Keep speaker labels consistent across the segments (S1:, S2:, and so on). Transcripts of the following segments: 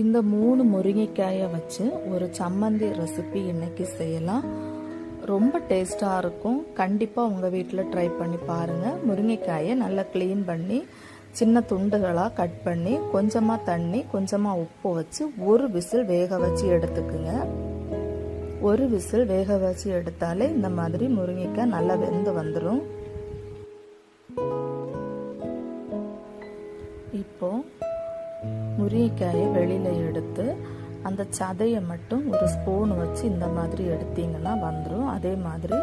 S1: இந்த 3 முருங்கைக்காயை வச்சு ஒரு சம்மந்தி ரெசிபி இன்னைக்கு செய்யலாம். ரொம்ப டேஸ்டாக இருக்கும். கண்டிப்பாக உங்கள் வீட்டில் ட்ரை பண்ணி பாருங்கள். முருங்கைக்காயை நல்லா க்ளீன் பண்ணி சின்ன துண்டுகளாக கட் பண்ணி கொஞ்சமாக தண்ணி கொஞ்சமாக உப்பு வச்சு ஒரு விசில் வேக வச்சு எடுத்துக்குங்க. ஒரு விசில் வேக வச்சு எடுத்தாலே இந்த மாதிரி முருங்கைக்காய் நல்லா வெந்து வந்துடும். இப்போ முருங்கைக்காயை வெளியில் எடுத்து அந்த சதையை மட்டும் ஒரு ஸ்பூன் வச்சு இந்த மாதிரி எடுத்தீங்கன்னா வந்துடும். அதே மாதிரி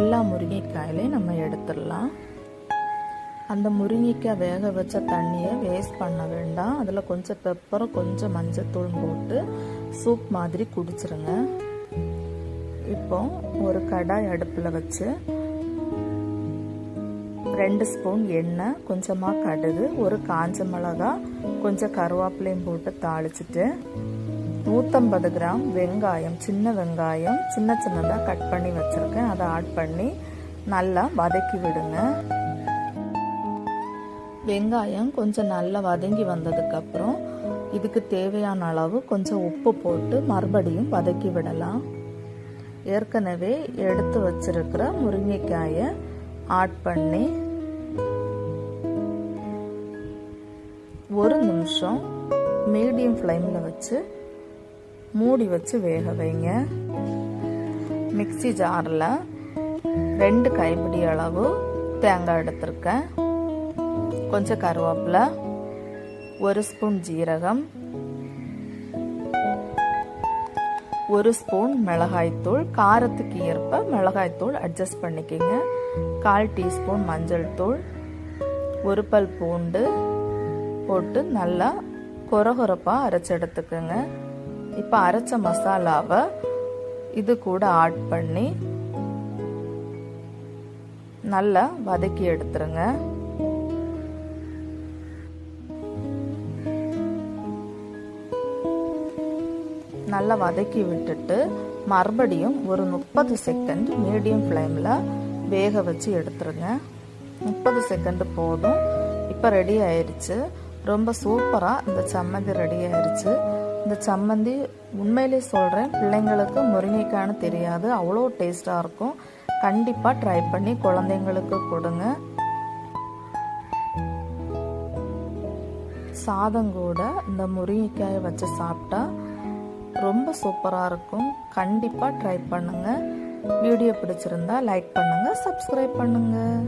S1: எல்லா முருங்கைக்காயிலையும் நம்ம எடுத்துடலாம். அந்த முருங்கைக்காய் வேக வச்ச தண்ணியை வேஸ்ட் பண்ண வேண்டாம். அதில் கொஞ்சம் பெப்பரும் கொஞ்சம் மஞ்சத்தூள் போட்டு சூப் மாதிரி குடிச்சிருங்க. இப்போ ஒரு கடாய் அடுப்பில் வச்சு 2 ஸ்பூன் எண்ணெய், கொஞ்சமாக கடுகு, ஒரு காஞ்ச மிளகா, கொஞ்சம் கருவேப்பிலையும் போட்டு தாளிச்சிட்டு 150 கிராம் வெங்காயம், சின்ன வெங்காயம் சின்ன சின்னதாக கட் பண்ணி வச்சுருக்கேன், அதை ஆட் பண்ணி நல்லா வதக்கி விடுங்க. வெங்காயம் கொஞ்சம் நல்லா வதங்கி வந்ததுக்கப்புறம் இதுக்கு தேவையான அளவு கொஞ்சம் உப்பு போட்டு மறுபடியும் வதக்கி விடலாம். ஏற்கனவே எடுத்து வச்சிருக்கிற முருங்கைக்காயை ஆட் பண்ணி 1 நிமிஷம் மீடியம் ஃப்ளேமில் வச்சு மூடி வச்சு வேக வைங்க. மிக்ஸி ஜாரில் 2 கைப்பிடி அளவு தேங்காய் எடுத்திருக்கேன், கொஞ்சம் கருவேப்பிலை, 1 ஸ்பூன் ஜீரகம், 1 ஸ்பூன் மிளகாய்த்தூள், காரத்துக்கு ஏற்ப மிளகாய்த்தூள் அட்ஜஸ்ட் பண்ணிக்கோங்க, 1/4 டீஸ்பூன் மஞ்சள் தூள், 1 பல் பூண்டு போட்டு நல்லா கொரகொரப்பாக அரைச்சி எடுத்துக்கோங்க. இப்போ அரைச்ச மசாலாவை இது கூட ஆட் பண்ணி நல்லா வதக்கி எடுத்துருங்க. நல்லா வதக்கி விட்டுட்டு மறுபடியும் ஒரு 30 செகண்ட் மீடியம் ஃப்ளேமில் வேக வச்சு எடுத்துருங்க. 30 செகண்ட் போதும். இப்போ ரெடி ஆயிடுச்சு. ரொம்ப சூப்பராக இந்த சம்மந்தி ரெடி ஆயிடுச்சு. இந்த சம்மந்தி உண்மையிலே சொல்கிறேன், பிள்ளைங்களுக்கு முருங்கைக்காய்னு தெரியாது, அவ்வளோ டேஸ்டாக இருக்கும். கண்டிப்பாக ட்ரை பண்ணி குழந்தைங்களுக்கு கொடுங்க. சாதம் கூட இந்த முருங்கைக்காயை வச்சு சாப்பிட்டா ரொம்ப சூப்பராக இருக்கும். கண்டிப்பாக ட்ரை பண்ணுங்கள். வீடியோ பிடிச்சிருந்தா லைக் பண்ணுங்கள், சப்ஸ்கிரைப் பண்ணுங்கள்.